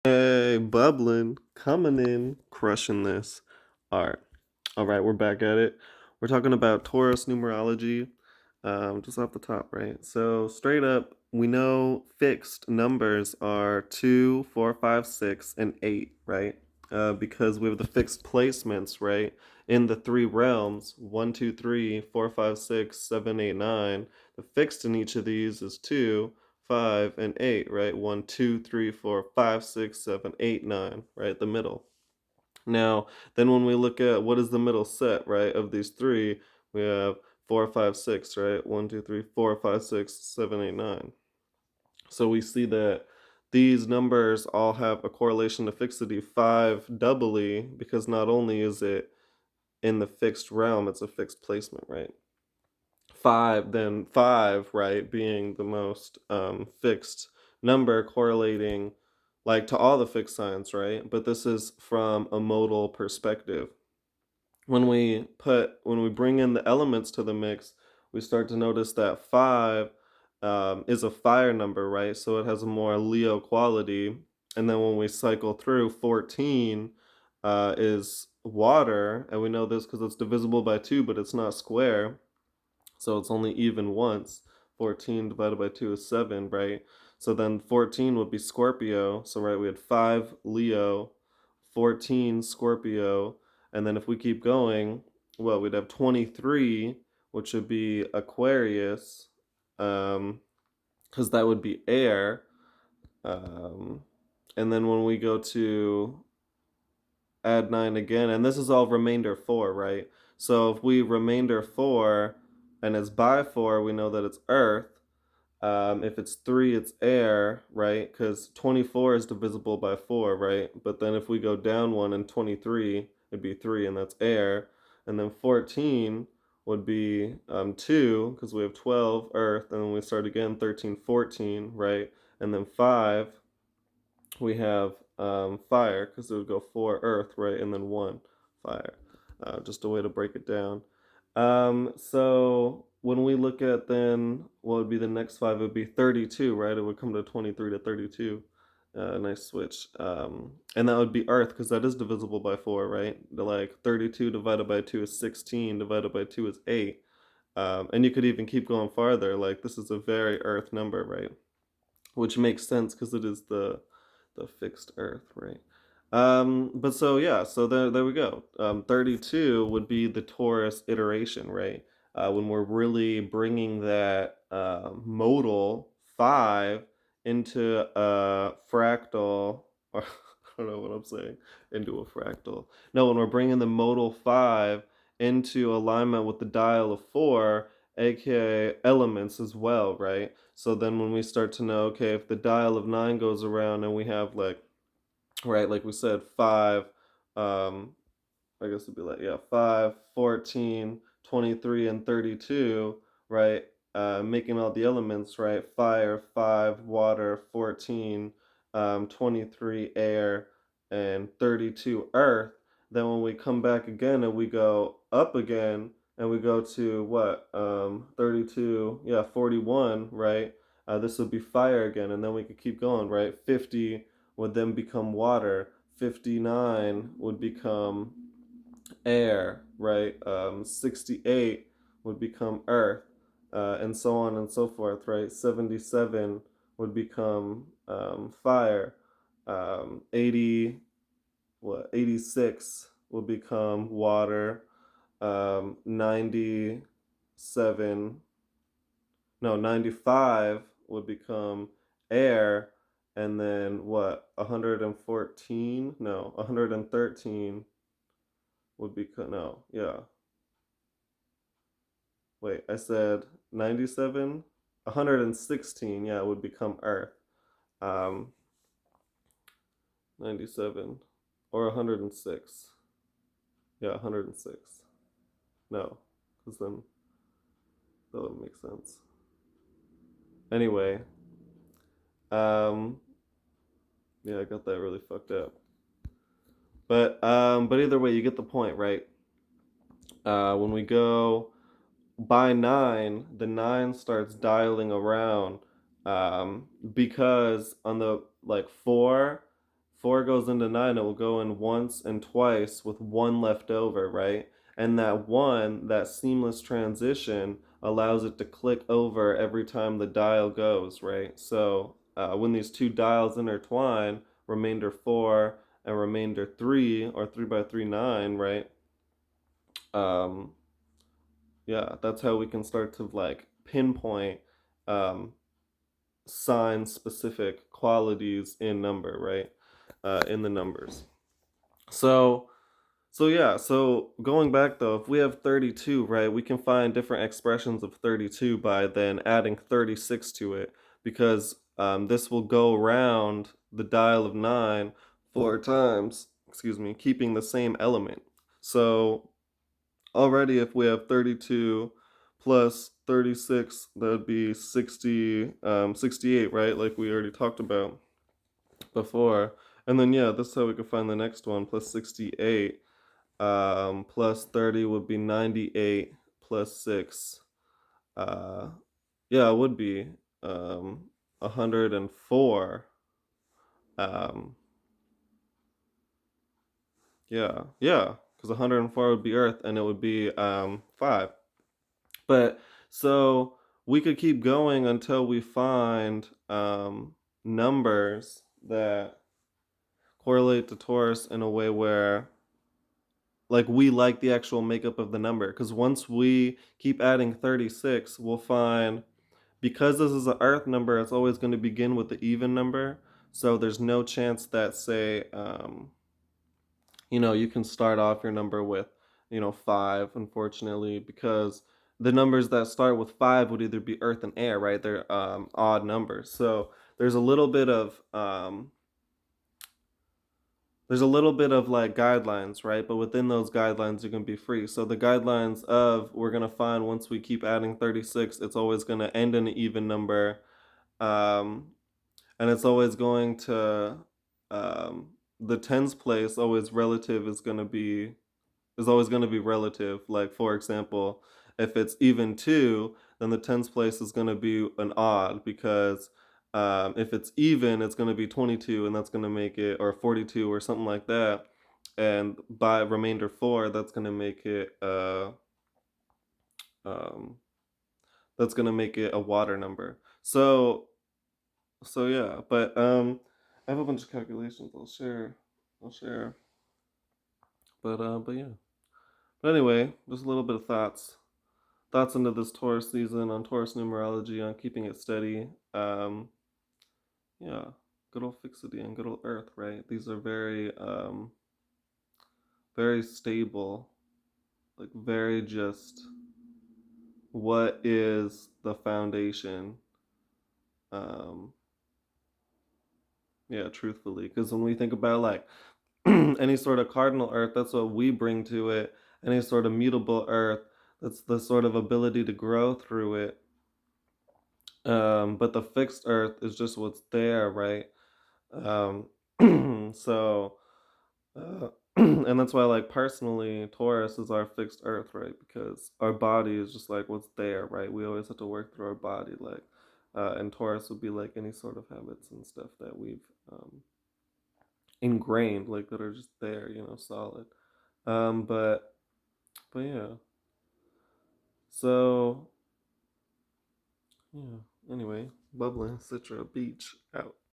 Hey, bubbling, coming in, crushing this. All right, we're back at it. We're talking about Taurus numerology, just off the top, right? So straight up, we know fixed numbers are 2, 4, 5, 6, and 8, right? Because we have the fixed placements, right? In the three realms, 1, 2, 3, 4, 5, 6, 7, 8, 9. The fixed in each of these is 2, 5, and 8, right? 1, 2, 3, 4, 5, 6, 7, 8, 9, right? The middle. Now, then when we look at what is the middle set, right, of these three, we have 4, 5, 6, right? 1, 2, 3, 4, 5, 6, 7, 8, 9. So we see that these numbers all have a correlation to fixity 5 doubly because not only is it in the fixed realm, it's a fixed placement, right? 5, then 5, right, being the most fixed number correlating like to all the fixed signs, right? But this is from a modal perspective. When we bring in the elements to the mix, we start to notice that 5 is a fire number, right? So it has a more Leo quality. And then when we cycle through, 14 is water, and we know this because it's divisible by 2, but it's not square, so it's only even once. 14 divided by 2 is 7, right? So then 14 would be Scorpio. So, right, we had 5 Leo, 14 Scorpio. And then if we keep going, well, we'd have 23, which would be Aquarius, because that would be air. Um, and then when we go to add 9 again, and this is all remainder 4, right? So if we remainder 4 and it's by 4, we know that it's earth. If it's 3, it's air, right? Because 24 is divisible by 4, right? But then if we go down 1 and 23, it'd be 3, and that's air. And then 14 would be 2, because we have 12, earth, and then we start again, 13, 14, right? And then 5, we have fire, because it would go 4 earth, right? And then 1 fire. Just a way to break it down. So when we look at then what would be the next 5, it would be 32, right? It would come to 23 to 32. Nice switch. And that would be earth because that is divisible by 4, right? Like 32 divided by 2 is 16, divided by 2 is 8. And you could even keep going farther. Like this is a very earth number, right? Which makes sense because it is the fixed earth, right? But so yeah, so there we go. 32 would be the Taurus iteration, right? When we're really bringing that modal 5 into a fractal, or I don't know what I'm saying, into a fractal. No, when we're bringing the modal 5 into alignment with the dial of 4, aka elements as well, right? So then when we start to know, okay, if the dial of 9 goes around and we have like, right, like we said, 5, um, I guess it'd be like, yeah, 5, 14, 23, and 32, right? Making all the elements, right? Fire, 5, water, 14, 23, air, and 32, earth. Then when we come back again and we go up again and we go to what? 32, yeah, 41, right? This would be fire again, and then we could keep going, right? 50 would then become water. 59 would become air, right? 68 would become earth, and so on and so forth, right? 77 would become fire. 80, what? 86 would become water. 97, no, 95 would become air. And then what? 114? No, 113 would become, no, yeah. Wait, I said 97? 116, yeah, would become Earth. Um, 97 or 106. Yeah, 106. No, because then that would make sense. Anyway, um, yeah, I got that really fucked up. But either way, you get the point, right? When we go by 9, the 9 starts dialing around, because on the like 4, 4 goes into 9, it will go in once and twice with 1 left over, right? And that 1, that seamless transition, allows it to click over every time the dial goes, right? So when these two dials intertwine, remainder 4 and remainder 3, or 3 by 3, 9, right? Um, yeah, that's how we can start to like pinpoint um, sign specific qualities in number, right? In the numbers. So, so going back though, if we have 32, right, we can find different expressions of 32 by then adding 36 to it, because this will go around the dial of 9 4 times, excuse me, keeping the same element. So already if we have 32 plus 36, that would be 68, right? Like we already talked about before. And then yeah, this is how we could find the next one. Plus 68 plus 30 would be 98 plus 6. Uh, yeah, it would be 104. Um, yeah, because 104 would be Earth, and it would be 5. But so we could keep going until we find numbers that correlate to Taurus in a way where like we like the actual makeup of the number. Because once we keep adding 36, we'll find, because this is an Earth number, it's always going to begin with the even number. So there's no chance that, say, you can start off your number with, 5, unfortunately, because the numbers that start with 5 would either be Earth and air, right? They're odd numbers. So there's a little bit of like guidelines, right? But within those guidelines, you're going to be free. So the guidelines of, we're going to find once we keep adding 36, it's always going to end in an even number. Um, and it's always going to, the tens place always relative is always going to be relative. Like, for example, if it's even 2, then the tens place is going to be an odd, because if it's even, it's going to be 22, and that's going to make it, or 42, or something like that. And by remainder 4, um, that's going to make it a water number. So yeah, but I have a bunch of calculations I'll share. But yeah. But anyway, just a little bit of thoughts into this Taurus season, on Taurus numerology, on keeping it steady. Yeah, good old fixity and good old Earth, right? These are very stable, like very just what is the foundation. Um, yeah, truthfully, because when we think about like any sort of cardinal Earth, that's what we bring to it. Any sort of mutable Earth, that's the sort of ability to grow through it. But the fixed Earth is just what's there, right? Um, so, and that's why, like, personally, Taurus is our fixed Earth, right? Because our body is just like what's there, right? We always have to work through our body, like, and Taurus would be like any sort of habits and stuff that we've ingrained, like that are just there, solid. But yeah. So yeah. Anyway, bubbling Citra Beach out.